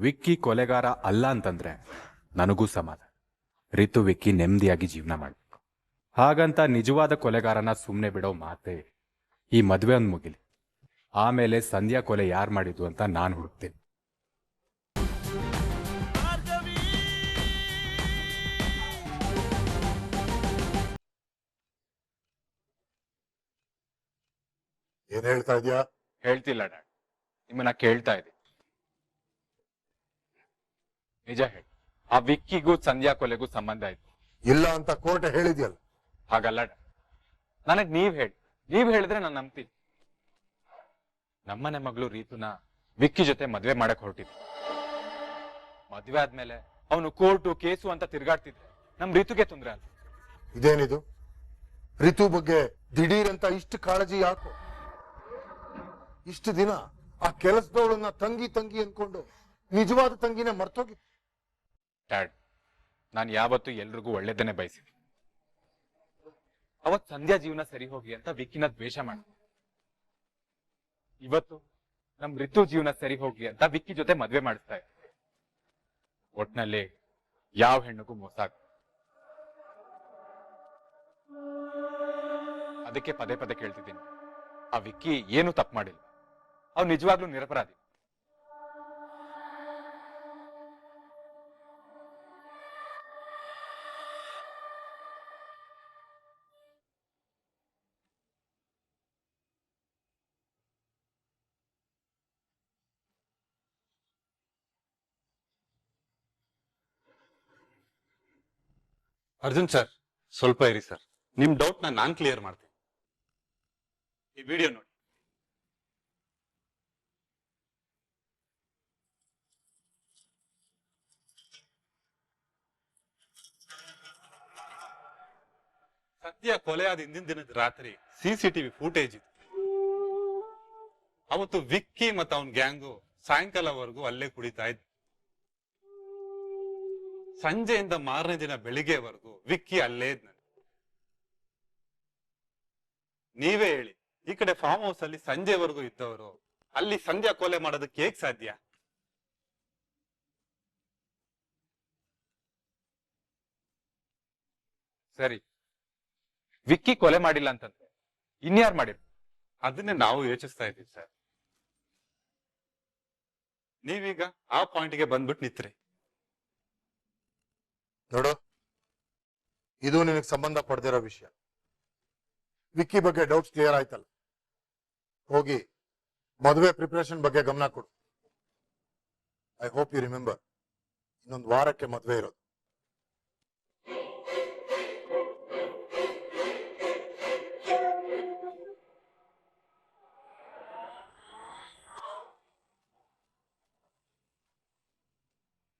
ವಿಕ್ಕಿ ಕೊಲೆಗಾರ ಅಲ್ಲ ಅಂತಂದ್ರೆ ನನಗೂ ಸಮಾಧಾನ. ರಿತು ವಿಕ್ಕಿ ನೆಮ್ಮದಿಯಾಗಿ ಜೀವನ ಮಾಡಬೇಕು. ಹಾಗಂತ ನಿಜವಾದ ಕೊಲೆಗಾರನ ಸುಮ್ಮನೆ ಬಿಡೋ ಮಾತೇ. ಈ ಮದುವೆ ಒಂದು ಮುಗಿಲಿ, ಆಮೇಲೆ ಸಂಧ್ಯಾ ಕೊಲೆ ಯಾರು ಮಾಡಿದ್ದು ಅಂತ ನಾನು ಹುಡುಕ್ತೇನೆ. ಏನ್ ಹೇಳ್ತಾ ಇದೀಯಾ? ಹೇಳ್ತಿಲ್ಲ ಡ್ಯಾಡ್, ನಿಮ್ಮನ್ನ ಕೇಳ್ತಾ ಇದ್ದೀನಿ. ನಿಜ ಹೇಳಿ, ಆ ವಿಕ್ಕಿಗೂ ಸಂಧ್ಯಾ ಕೊಲೆಗೂ ಸಂಬಂಧ ಇತ್ತು? ಇಲ್ಲ ಅಂತ ಕೋರ್ಟ್ ಹೇಳಿದ್ಯಲ್ಲ. ಹಾಗಲ್ಲ ಡ್ಯಾಡ್, ನನಗ್ ನೀವ್ ಹೇಳಿದ್ರೆ ನಾನು ನಂಬ್ತೀನಿ. ನಮ್ಮನೆ ಮಗಳು ರೀತುನ ವಿಕ್ಕಿ ಜೊತೆ ಮದ್ವೆ ಮಾಡಕ್ ಹೊರಟಿದ್ದೆ. ಮದ್ವೆ ಆದ್ಮೇಲೆ ಅವನು ಕೋರ್ಟು ಕೇಸು ಅಂತ ತಿರ್ಗಾಡ್ತಿದ್ರೆ ನಮ್ ರೀತುಗೆ ತೊಂದ್ರೆ ಅಲ್ಲ. ಇದೇನಿದು? ರಿತು ಬಗ್ಗೆ ದಿಢೀರ್ ಅಂತ ಇಷ್ಟು ಕಾಳಜಿ ಯಾಕೋ? ಇಷ್ಟು ದಿನ ಆ ಕೆಲಸದವಳನ್ನ ತಂಗಿ ತಂಗಿ ಅನ್ಕೊಂಡು ನಿಜವಾದ ತಂಗಿನೇ ಮರ್ತೋಗಿ. ಡ್ಯಾಡ್, ನಾನು ಯಾವತ್ತೂ ಎಲ್ರಿಗೂ ಒಳ್ಳೇದನ್ನೇ ಬಯಸಿದ್ದೆ. ಅವತ್ ಸಂಧ್ಯಾ ಜೀವನ ಸರಿ ಹೋಗಿ ಅಂತ ವಿಕ್ಕಿನ ದ್ವೇಷ ಮಾಡಿದೆ. ಇವತ್ತು ನಮ್ ರಿತು ಜೀವನ ಸರಿ ಹೋಗಿ ಅಂತ ವಿಕ್ಕಿ ಜೊತೆ ಮದ್ವೆ ಮಾಡಿಸ್ತಾ ಇದ್ದೆ. ಒಟ್ನಲ್ಲಿ ಯಾವ ಹೆಣ್ಣಿಗೂ ಮೋಸ ಆಗ. ಅದಕ್ಕೆ ಪದೇ ಪದೇ ಕೇಳ್ತಿದ್ದೀನಿ, ಆ ವಿಕ್ಕಿ ಏನು ತಪ್ಪು ಮಾಡಿಲ್ಲ, ಅವ್ನು ನಿಜವಾಗ್ಲೂ ನಿರಪರಾಧಿ. ಅರ್ಜುನ್ ಸರ್, ಸ್ವಲ್ಪ ಇರಿ ಸರ್. ನಿಮ್ ಡೌಟ್ ನಾನ್ ಕ್ಲಿಯರ್ ಮಾಡ್ತೀನಿ. ಈ ವಿಡಿಯೋ ನೋಡಿ. ಸದ್ಯ ಕೊಲೆಯಾದ ಹಿಂದಿನ ದಿನದ ರಾತ್ರಿ ಸಿಸಿಟಿವಿ ಫೂಟೇಜ್ ಇತ್ತು. ಅವತ್ತು ವಿಕ್ಕಿ ಮತ್ತು ಅವನ್ ಗ್ಯಾಂಗು ಸಾಯಂಕಾಲವರೆಗೂ ಅಲ್ಲೇ ಕುಡಿತಾ ಇದ್ರು. ಸಂಜೆಯಿಂದ ಮಾರನೇ ದಿನ ಬೆಳಿಗ್ಗೆವರೆಗೂ ವಿಕ್ಕಿ ಅಲ್ಲೇ ಇದ್ನ. ನೀವೇ ಹೇಳಿ, ಈ ಕಡೆ ಫಾರ್ಮ್ ಹೌಸ್ ಅಲ್ಲಿ ಸಂಜೆವರೆಗೂ ಇದ್ದವರು ಅಲ್ಲಿ ಸಂಧ್ಯಾ ಕೊಲೆ ಮಾಡೋದಕ್ಕೆ ಹೇಗ್ ಸಾಧ್ಯ? ಸರಿ, ವಿಕ್ಕಿ ಕೊಲೆ ಮಾಡಿಲ್ಲ ಅಂತಂದ್ರೆ ಇನ್ಯಾರು ಮಾಡಿದ್ರು? ಅದನ್ನೇ ನಾವು ಯೋಚಿಸ್ತಾ ಇದ್ದೀವಿ ಸರ್. ನೀವೀಗ ಆ ಪಾಯಿಂಟ್ಗೆ ಬಂದ್ಬಿಟ್ಟು ನಿತ್ರಿ. ನೋಡು, ಇದು ನಿನಗೆ ಸಂಬಂಧ ಪಡೆದಿರೋ ವಿಷಯ. ವಿಕ್ಕಿ ಬಗ್ಗೆ ಡೌಟ್ಸ್ ಕ್ಲಿಯರ್ ಆಯ್ತಲ್ಲ, ಹೋಗಿ ಮದುವೆ ಪ್ರಿಪರೇಷನ್ ಬಗ್ಗೆ ಗಮನ ಕೊಡು. ಐ ಹೋಪ್ ಯು ರಿಮೆಂಬರ್, ಇನ್ನೊಂದು ವಾರಕ್ಕೆ ಮದುವೆ ಇರೋದು.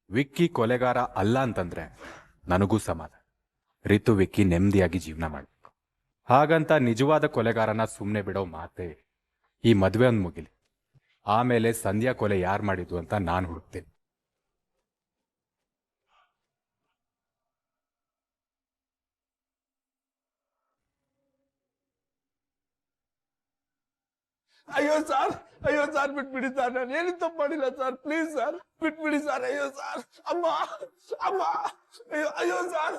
ವಿಕ್ಕಿ ಕೊಲೆಗಾರ ಅಲ್ಲ ಅಂತಂದ್ರೆ ನನಗೂ ಸಮಾಧಾನ. ರಿತು ವಿಕ್ಕಿ ನೆಮ್ಮದಿಯಾಗಿ ಜೀವನ ಮಾಡಬೇಕು. ಹಾಗಂತ ನಿಜವಾದ ಕೊಲೆಗಾರನ ಸುಮ್ಮನೆ ಬಿಡೋ ಮಾತೇ. ಈ ಮದುವೆ ಒಂದು ಮುಗಿಲಿ, ಆಮೇಲೆ ಸಂಧ್ಯಾ ಕೊಲೆ ಯಾರು ಮಾಡಿದ್ದು ಅಂತ ನಾನು ಹುಡುಕ್ತೇನೆ. ಅಯ್ಯೋ ಸರ್ ಬಿಟ್ಬಿಡಿ ಸರ್, ನಾನು ಏನು ತಪ್ಪು ಮಾಡಿಲ್ಲ ಸರ್, ಪ್ಲೀಸ್ ಸರ್ ಬಿಟ್ಬಿಡಿ ಸರ್. ಅಯ್ಯೋ ಸರ್, ಅಮ್ಮ ಅಮ್ಮ, ಅಯ್ಯೋ ಸರ್.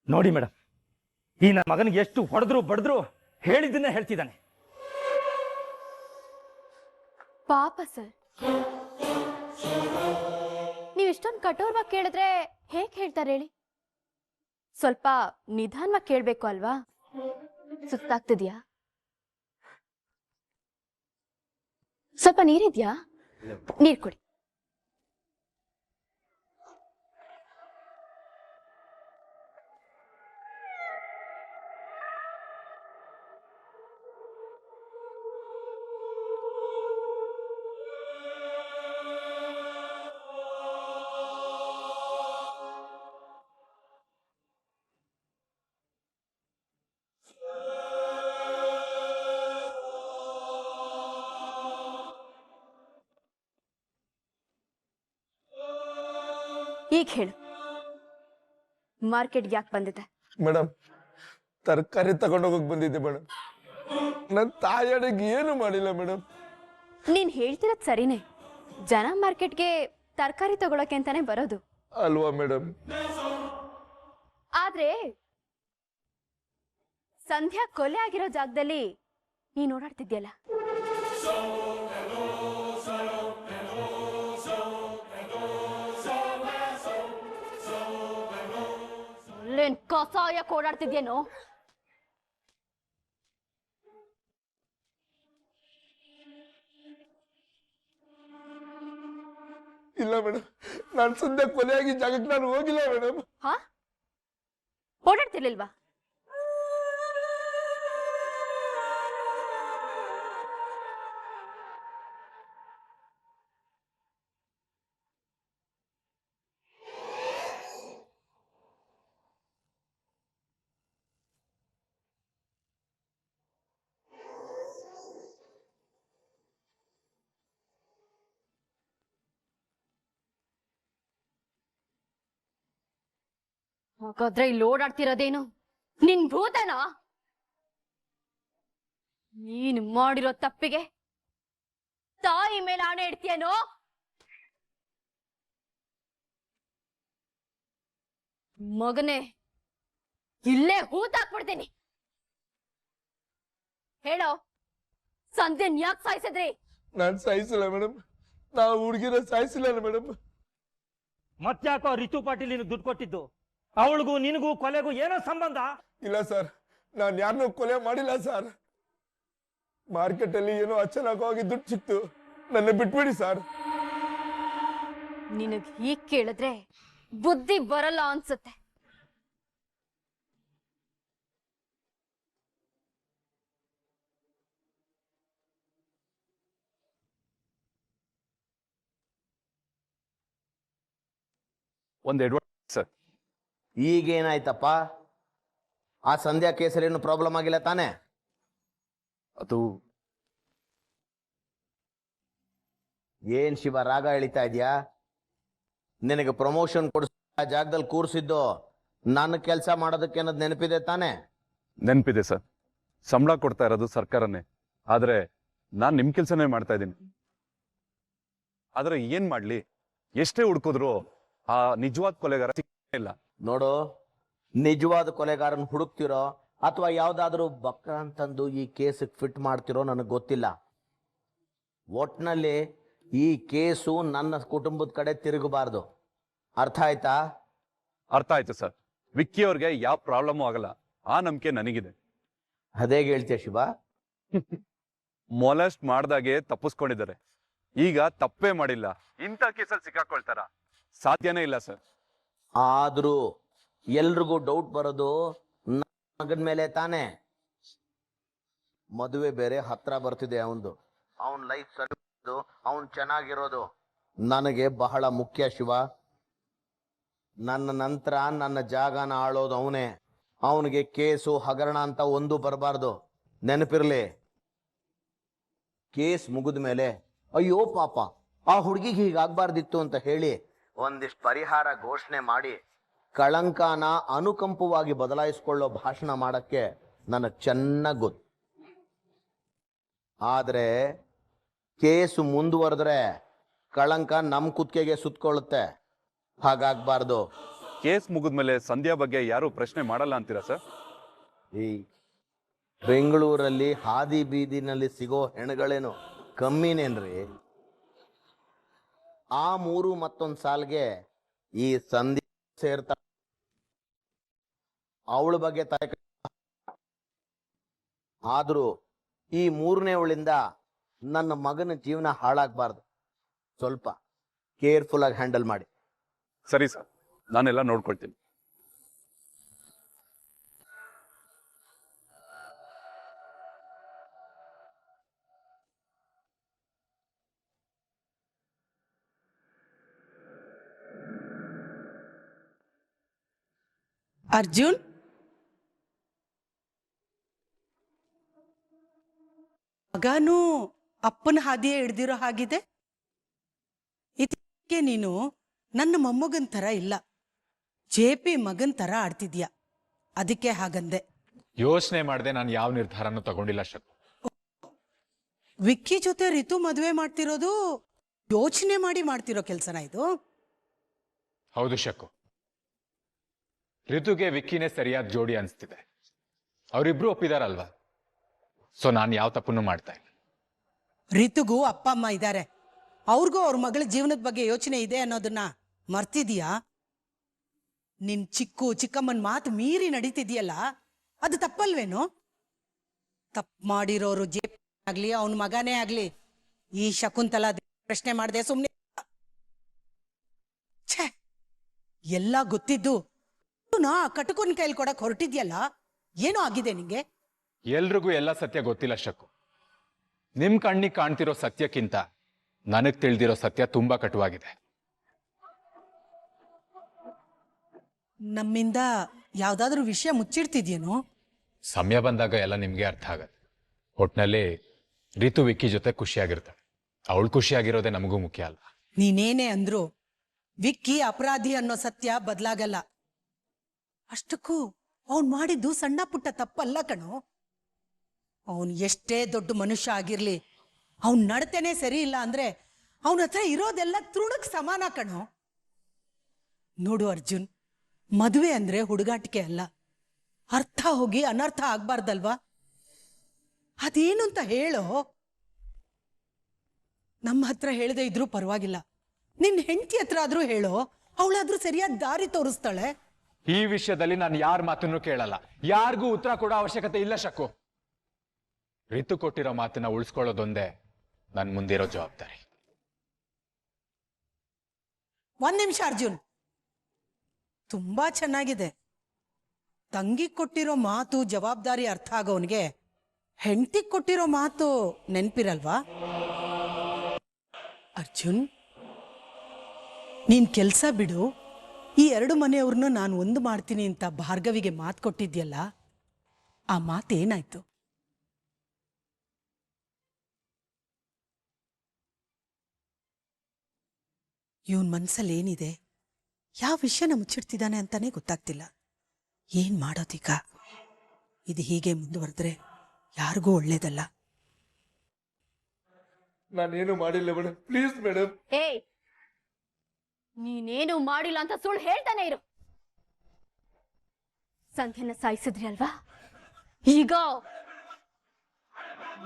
ನೋಡಿ ಮೇಡಮ್, ಈ ನನ್ನ ಮಗನಿಗೆ ಎಷ್ಟು ಹೊಡೆದ್ರು ಬಡಿದ್ರು ಹೇಳಿದ್ದನ್ನೇ ಹೇಳ್ತಿದ್ದಾನೆ. ಪಾಪ ಸರ್, ನೀವು ಇಷ್ಟೊಂದು ಕಠೋರವಾಗಿ ಕೇಳಿದ್ರೆ ಹೇಗೆ ಹೇಳ್ತಾರೆ ಹೇಳಿ? ಸ್ವಲ್ಪ ನಿಧಾನವಾಗಿ ಕೇಳಬೇಕು ಅಲ್ವಾ? ಸುಸ್ತಾಗ್ತಿದ್ಯಾ? ಸ್ವಲ್ಪ ನೀರಿದ್ಯಾ? ನೀರು ಕೊಡಿ. ಈಗ ಹೇಳು, ಮಾರ್ಕೆಟ್ಗೆ ಯಾಕೆ ಬಂದಿದೆ? ಮೇಡಮ್, ತರಕಾರಿ ತಗೊಂಡೋಗಕ್ ಬಂದಿದ್ದೆ ಮೇಡಮ್. ನನ್ನ ತಾಯಡಿಗೆ ಏನು ಮಾಡಿಲ್ಲ ಮೇಡಮ್. ನೀನ್ ಹೇಳ್ತಿರೋದ್ ಸರಿನೇ. ಜನ ಮಾರ್ಕೆಟ್ಗೆ ತರಕಾರಿ ತಗೊಳಕ್ಕೆ ಅಂತಾನೆ ಬರೋದು ಅಲ್ವಾ ಮೇಡಮ್? ಆದ್ರೆ ಸಂಧ್ಯಾ ಕೊಲೆ ಆಗಿರೋ ಜಾಗದಲ್ಲಿ ನೀನ್ ಓಡಾಡ್ತಿದ್ಯಲ್ಲ, ಅಲ್ಲೇನ್ ಕಸಾಯಕ್ಕೆ ಓಡಾಡ್ತಿದ್ಯೇನೋ? ಇಲ್ಲ ಮೇಡಮ್, ನಾನು ಸದ್ಯ ಕೊಲೆಯಾಗಿ ಜಾಗಕ್ಕೆ ನಾನು ಹೋಗಿಲ್ಲ ಮೇಡಮ್. ಹಾ, ಓಡಾಡ್ತಿರ್ಲಿಲ್ವಾ? ಹಾಗಾದ್ರೆ ಇಲ್ಲಿ ಓಡಾಡ್ತಿರೋದೇನು ನಿನ್ ಭೂತನಾ? ನೀನು ಮಾಡಿರೋ ತಪ್ಪಿಗೆ ತಾಯಿ ಮೇಲೆ ಆಣೆ ಇಡ್ತೀಯನೋ? ಮಗನೇ, ಇಲ್ಲೇ ಹೂತಾಕ್ಬಿಡ್ತೀನಿ. ಹೇಳೋ, ಸಂಧ್ಯನ್ ಯಾಕೆ ಸಾಯಿಸಿದ್ರಿ? ನಾನು ಸಾಯಿಸಿಲ್ಲ ಮೇಡಮ್. ನಾವು ಹುಡುಗಿರ ಸಾಯಿಸಿಲ್ಲ ಮೇಡಮ್. ಮತ್ತ್ಯಾಕೋ ರಿತು ಪಾಟೀಲ್ ನಿನಗೆ ದುಡ್ಡು ಕೊಟ್ಟಿದ್ದು? ಅವಳಿಗೂ ನಿನಗೂ ಕೊಲೆಗೂ ಏನೋ ಸಂಬಂಧ? ಇಲ್ಲ ಸರ್, ನಾನು ಯಾರನ್ನೂ ಕೊಲೆ ಮಾಡಿಲ್ಲ ಸರ್. ಮಾರ್ಕೆಟ್ ಅಲ್ಲಿ ಏನೋ ಅಚಾನಕವಾಗಿ ದುಡ್ಡು ಸಿಕ್ತು, ನನ್ನ ಬಿಟ್ಬಿಡಿ ಸರ್. ನಿನಗ್ ಹೀಗ್ ಕೇಳಿದ್ರೆ ಬುದ್ಧಿ ಬರಲ್ಲ ಅನ್ಸುತ್ತೆ. ಒಂದು ಅಡ್ವೈಸ್ ಸರ್. ಈಗೇನಾಯ್ತಪ್ಪ? ಆ ಸಂಧ್ಯಾ ಕೇಸರೇನು ಪ್ರಾಬ್ಲಮ್ ಆಗಿಲ್ಲ ತಾನೆ? ಅದು ಏನ್ ಶಿವ ರಾಗ ಎಳಿತಾ ಇದೆಯಾ? ನಿನಗೆ ಪ್ರಮೋಷನ್ ಕೊಡಿಸ್ ಆ ಜಾಗದಲ್ಲಿ ಕೂರಿಸಿದ್ದು ನನ್ನ ಕೆಲಸ ಮಾಡೋದಕ್ಕೆ ಅನ್ನೋದು ನೆನಪಿದೆ ತಾನೆ? ನೆನಪಿದೆ ಸರ್. ಸಂಬಳ ಕೊಡ್ತಾ ಇರೋದು ಸರ್ಕಾರನೇ, ಆದ್ರೆ ನಾನು ನಿಮ್ ಕೆಲ್ಸನೇ ಮಾಡ್ತಾ ಇದ್ದೀನಿ. ಆದ್ರೆ ಏನ್ ಮಾಡ್ಲಿ, ಎಷ್ಟೇ ಹುಡ್ಕಿದ್ರು ಆ ನಿಜವಾದ ಕೊಲೆಗಾರ ಇಲ್ಲ. ನೋಡು, ನಿಜವಾದ ಕೊಲೆಗಾರನ್ ಹುಡುಕ್ತಿರೋ ಅಥವಾ ಯಾವ್ದಾದ್ರು ಬಕ್ಕ ಅಂತಂದು ಈ ಕೇಸಿಗೆ ಫಿಟ್ ಮಾಡ್ತಿರೋ ನನಗೆ ಗೊತ್ತಿಲ್ಲ. ಒಟ್ನಲ್ಲಿ ಈ ಕೇಸು ನನ್ನ ಕುಟುಂಬದ ಕಡೆ ತಿರುಗಬಾರ್ದು. ಅರ್ಥ ಆಯ್ತಾ? ಅರ್ಥ ಆಯ್ತು ಸರ್. ವಿಕ್ಕಿ ಅವ್ರಿಗೆ ಯಾವ ಪ್ರಾಬ್ಲಮ್ ಆಗಲ್ಲ, ಆ ನಂಬಿಕೆ ನನಗಿದೆ. ಅದೇಗೆ ಹೇಳ್ತೀಯ ಶಿವ? ಮೊಲೆಸ್ಟ್ ಮಾಡ್ದಾಗೆ ತಪ್ಪಿಸ್ಕೊಂಡಿದ್ದಾರೆ, ಈಗ ತಪ್ಪೇ ಮಾಡಿಲ್ಲ, ಇಂಥ ಕೇಸಲ್ಲಿ ಸಿಕ್ಕಾಕೊಳ್ತಾರ? ಸಾಧ್ಯನೇ ಇಲ್ಲ ಸರ್. ಆದ್ರೂ ಎಲ್ರಿಗೂ ಡೌಟ್ ಬರೋದು ಮಗನ ಮೇಲೆ ತಾನೆ. ಮದುವೆ ಬೇರೆ ಹತ್ರ ಬರ್ತಿದೆ, ಅವನ್ ಲೈಫ್ ಸರಿ, ಅವನ್ ಚೆನ್ನಾಗಿರೋದು ನನಗೆ ಬಹಳ ಮುಖ್ಯ ಶಿವ. ನನ್ನ ನಂತರ ನನ್ನ ಜಾಗನ ಆಳೋದು ಅವನೇ. ಅವನಿಗೆ ಕೇಸು ಹಗರಣ ಅಂತ ಒಂದು ಬರಬಾರ್ದು, ನೆನಪಿರ್ಲಿ. ಕೇಸ್ ಮುಗಿದ ಮೇಲೆ ಅಯ್ಯೋ ಪಾಪ ಆ ಹುಡುಗಿಗೆ ಹೀಗಾಗ್ಬಾರ್ದಿತ್ತು ಅಂತ ಹೇಳಿ ಒಂದಿಷ್ಟು ಪರಿಹಾರ ಘೋಷಣೆ ಮಾಡಿ ಕಳಂಕನ ಅನುಕಂಪವಾಗಿ ಬದಲಾಯಿಸ್ಕೊಳ್ಳೋ ಭಾಷಣ ಮಾಡಕ್ಕೆ ನನಗೆ ಚೆನ್ನಾಗಿ ಗೊತ್ತು. ಆದ್ರೆ ಕೇಸು ಮುಂದುವರೆದ್ರೆ ಕಳಂಕ ನಮ್ಮ ಕುತ್ತಿಗೆಗೆ ಸುತ್ಕೊಳ್ಳುತ್ತೆ. ಹಾಗಾಗ್ಬಾರ್ದು. ಕೇಸ್ ಮುಗಿದ್ಮೇಲೆ ಸಂಧ್ಯಾ ಬಗ್ಗೆ ಯಾರು ಪ್ರಶ್ನೆ ಮಾಡಲ್ಲ ಅಂತೀರಾ ಸರ್? ಈ ಬೆಂಗಳೂರಲ್ಲಿ ಹಾದಿ ಬೀದಿನಲ್ಲಿ ಸಿಗೋ ಹೆಣಗಳೇನು ಕಮ್ಮಿನೇನ್ರಿ? ಆ ಮೂರು ಮತ್ತೊಂದು ಸಾಲ್ಗೆ ಈ ಸಂಧ್ಯಾ ಸೇರ್ತಾ ಅವಳ ಬಗ್ಗೆ ತಲೆ. ಆದ್ರೂ ಈ ಮೂರನೇವಳಿಂದ ನನ್ನ ಮಗನ ಜೀವನ ಹಾಳಾಗಬಾರ್ದು. ಸ್ವಲ್ಪ ಕೇರ್ಫುಲ್ ಆಗಿ ಹ್ಯಾಂಡಲ್ ಮಾಡಿ. ಸರಿ ಸರ್, ನಾನೆಲ್ಲ ನೋಡ್ಕೊಳ್ತೀನಿ. ಅರ್ಜುನ್, ಮಗನೂ ಅಪ್ಪನ ಹಾದಿಯೇ ಹಿಡ್ದಿರೋ ಹಾಗಿದೆ. ಇದಕ್ಕೆ ನೀನು ನನ್ನ ಮೊಮ್ಮಗನ ಥರ ಇಲ್ಲ. JP ಮಗನ್ ತರ ಆಡ್ತಿದ್ಯಾ, ಅದಕ್ಕೆ ಹಾಗಂದೆ. ಯೋಚನೆ ಮಾಡದೆ ನಾನು ಯಾವ ನಿರ್ಧಾರನೂ ತಗೊಂಡಿಲ್ಲ ಶಕು. ವಿಕ್ಕಿ ಜೊತೆ ರಿತು ಮದುವೆ ಮಾಡ್ತಿರೋದು ಯೋಚನೆ ಮಾಡಿ ಮಾಡ್ತಿರೋ ಕೆಲ್ಸನ ಇದು? ಹೌದು ಶಕು, ಋತುಗೆ ವಿಕ್ಕಿನೇ ಸರಿಯಾದ ಜೋಡಿ ಅನ್ಸ್ತಿದೆ. ಅವರಿಬ್ರು ಒಪ್ಪಿದಾರಲ್ವಾ, ಸೊ ನಾನು ಯಾವ ತಪ್ಪನ್ನು ಮಾಡ್ತಾ ಇಲ್ಲ. ರಿತುಗೂ ಅಪ್ಪ ಅಮ್ಮ ಇದ್ದಾರೆ, ಅವ್ರಿಗೂ ಅವ್ರ ಮಗಳ ಜೀವನದ ಬಗ್ಗೆ ಯೋಚನೆ ಇದೆ ಅನ್ನೋದನ್ನ ಮರ್ತಿದೀಯಾ? ನಿನ್ ಚಿಕ್ಕಮ್ಮನ ಮಾತು ಮೀರಿ ನಡೀತಿದ್ಯಲ್ಲ, ಅದು ತಪ್ಪಲ್ವೇನು? ತಪ್ಪು ಮಾಡಿರೋರು JP ಆಗ್ಲಿ ಅವನ ಮಗನೇ ಆಗ್ಲಿ ಈ ಶಕುಂತಲಾ ಪ್ರಶ್ನೆ ಮಾಡದೆ ಸುಮ್ನೆ ಛೇ, ಎಲ್ಲ ಗೊತ್ತಿದ್ದು ನಾ ಕಟುಕನ್ ಕೈಲಿ ಕೊಡಕ್ ಹೊರಟಿದ್ಯಲ್ಲ, ಏನೋ ಆಗಿದೆ ನಿಂಗೆ? ಎಲ್ರಿಗೂ ಎಲ್ಲ ಸತ್ಯ ಗೊತ್ತಿಲ್ಲ ಶಕು. ನಿಮ್ ಕಣ್ಣಿಗೆ ಕಾಣ್ತಿರೋ ಸತ್ಯಕ್ಕಿಂತ ನನಗ್ ತಿಳಿದಿರೋ ಸತ್ಯ ತುಂಬಾ ಕಟುವಾಗಿದೆ. ನಮ್ಮಿಂದ ಯಾವ್ದಾದ್ರೂ ವಿಷಯ ಮುಚ್ಚಿಡ್ತಿದ್ಯೇನೋ? ಸಮಯ ಬಂದಾಗ ಎಲ್ಲ ನಿಮ್ಗೆ ಅರ್ಥ ಆಗತ್ತೆ. ಒಟ್ನಲ್ಲಿ ರಿತು ವಿಕ್ಕಿ ಜೊತೆ ಖುಷಿಯಾಗಿರ್ತಾಳೆ. ಅವಳು ಖುಷಿಯಾಗಿರೋದೇ ನಮಗೂ ಮುಖ್ಯ ಅಲ್ಲ. ನೀನೇನೇ ಅಂದ್ರು ವಿಕ್ಕಿ ಅಪರಾಧಿ ಅನ್ನೋ ಸತ್ಯ ಬದಲಾಗಲ್ಲ. ಅಷ್ಟಕ್ಕೂ ಅವನ್ ಮಾಡಿದ್ದು ಸಣ್ಣ ಪುಟ್ಟ ತಪ್ಪಲ್ಲ ಕಣೋ. ಅವನ್ ಎಷ್ಟೇ ದೊಡ್ಡ ಮನುಷ್ಯ ಆಗಿರ್ಲಿ, ಅವನ್ ನಡತೆನೆ ಸರಿ ಇಲ್ಲ ಅಂದ್ರೆ ಅವನ ಹತ್ರ ಇರೋದೆಲ್ಲ ತೃಣಕ್ ಸಮಾನ ಕಣೋ. ನೋಡು ಅರ್ಜುನ್, ಮದುವೆ ಅಂದ್ರೆ ಹುಡುಗಾಟಿಕೆ ಅಲ್ಲ. ಅರ್ಥ ಹೋಗಿ ಅನರ್ಥ ಆಗ್ಬಾರ್ದಲ್ವಾ? ಅದೇನು ಅಂತ ಹೇಳೋ. ನಮ್ಮ ಹತ್ರ ಹೇಳದೆ ಇದ್ರೂ ಪರವಾಗಿಲ್ಲ, ನಿನ್ ಹೆಂಡತಿ ಹತ್ರ ಆದ್ರೂ ಹೇಳೋ, ಅವಳಾದ್ರೂ ಸರಿಯಾದ ದಾರಿ ತೋರಿಸ್ತಾಳೆ. ಈ ವಿಷಯದಲ್ಲಿ ನಾನು ಯಾರ ಮಾತನ್ನು ಕೇಳಲ್ಲ, ಯಾರಿಗೂ ಉತ್ತರ ಕೊಡೋ ಅವಶ್ಯಕತೆ ಇಲ್ಲ ಶಕು. ರಿತು ಕೊಟ್ಟಿರೋ ಮಾತನ್ನ ಉಳಿಸ್ಕೊಳ್ಳೋದೊಂದೇ ನನ್ ಮುಂದಿರೋ ಜವಾಬ್ದಾರಿ. ಒಂದ್ ನಿಮಿಷ ಅರ್ಜುನ್, ತುಂಬಾ ಚೆನ್ನಾಗಿದೆ. ತಂಗಿ ಕೊಟ್ಟಿರೋ ಮಾತು ಜವಾಬ್ದಾರಿ ಅರ್ಥ ಆಗೋನ್ಗೆ ಹೆಂಡತಿ ಕೊಟ್ಟಿರೋ ಮಾತು ನೆನ್ಪಿರಲ್ವಾ? ಅರ್ಜುನ್, ನೀನ್ ಕೆಲ್ಸ ಬಿಡು, ಈ 2 ಮನೆಯವ್ರನ್ನ ನಾನು ಒಂದು ಮಾಡ್ತೀನಿ ಅಂತ ಭಾರ್ಗವಿಗೆ ಮಾತು ಕೊಟ್ಟಿದ್ಯಲ್ಲ, ಆ ಮಾತೇನಾಯ್ತು? ಇವನ್ ಮನ್ಸಲ್ಲಿ ಏನಿದೆ, ಯಾವ ವಿಷಯನ ಮುಚ್ಚಿಡ್ತಿದ್ದಾನೆ ಅಂತಾನೆ ಗೊತ್ತಾಗ್ತಿಲ್ಲ. ಏನ್ ಮಾಡೋದೀಗ? ಇದು ಹೀಗೆ ಮುಂದುವರೆದ್ರೆ ಯಾರಿಗೂ ಒಳ್ಳೇದಲ್ಲ. ನಾನೇನು ಮಾಡಿಲ್ಲ ಮೇಡಮ್, ಪ್ಲೀಸ್ ಮೇಡಮ್. ಏಯ್, ನೀನೇನು ಮಾಡಿಲ್ಲ ಅಂತ ಸುಳ್ಳು ಹೇಳ್ತಾನೆ ಇರು. ಸಂಧ್ಯನ ಸಾಯಿಸಿದ್ರಿ ಅಲ್ವಾ, ಈಗ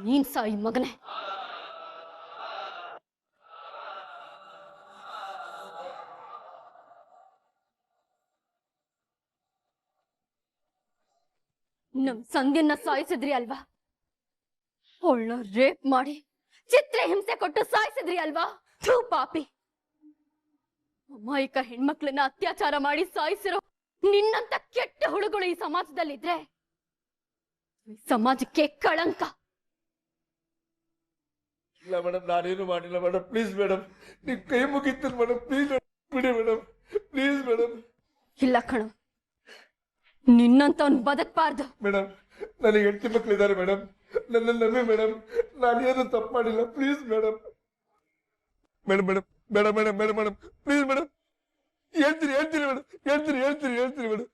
ನೀನ್ ಸಾಯಿ ಮಗನೇ. ನಮ್ ಸಂಧ್ಯನ್ನ ಸಾಯಿಸಿದ್ರಿ ಅಲ್ವಾ, ಅವಳನ್ನ ರೇಪ್ ಮಾಡಿ ಚಿತ್ರ ಹಿಂಸೆ ಕೊಟ್ಟು ಸಾಯಿಸಿದ್ರಿ ಅಲ್ವಾ? ಥೂ ಪಾಪಿ, ಅಮಾಯಕ ಹೆಣ್ಮಕ್ಳನ್ನ ಅತ್ಯಾಚಾರ ಮಾಡಿ ಸಾಯಿಸಿರೋ ನಿನ್ನಂತ ಕೆಟ್ಟ ಹುಳುಗಳು ಈ ಸಮಾಜದಲ್ಲಿದ್ರೆ ಈ ಸಮಾಜಕ್ಕೆ ಕಳಂಕ. ಇಲ್ಲ ಮೇಡಮ್, ನಾನೇನು ಮಾಡಿಲ್ಲ ಮೇಡಮ್, ಪ್ಲೀಸ್ ಮೇಡಮ್, ನಿಮ್ ಕೈ ಮುಗಿತೀನಿ ಮೇಡಮ್, ಪ್ಲೀಸ್ ಬಿಡಿ ಮೇಡಮ್, ಪ್ಲೀಸ್ ಮೇಡಮ್. ಇಲ್ಲ ಕಣೋ, ನಿನ್ನಂತವ್ನ್ ಬದುಕಬಾರ್ದು. ಮೇಡಮ್, ನನಗೆ ಹೆಂಡತಿ ಮಕ್ಕಳಿದ್ದಾರೆ ಮೇಡಮ್, ನನ್ನ ನಂಬಿ ಮೇಡಮ್, ನಾನೇನು ತಪ್ಪು ಮಾಡಿಲ್ಲ, ಪ್ಲೀಸ್ ಮೇಡಮ್. ಮೇಡಮ್ ಮೇಡಮ್ ಬೇಡ ಮೇಡಮ್, ಬೇಡ ಮೇಡಮ್, ಪ್ಲೀಸ್ ಮೇಡಮ್. ಹೇಳ್ತೀನಿ ಮೇಡಮ್, ಹೇಳ್ತೀನಿ ಮೇಡಮ್.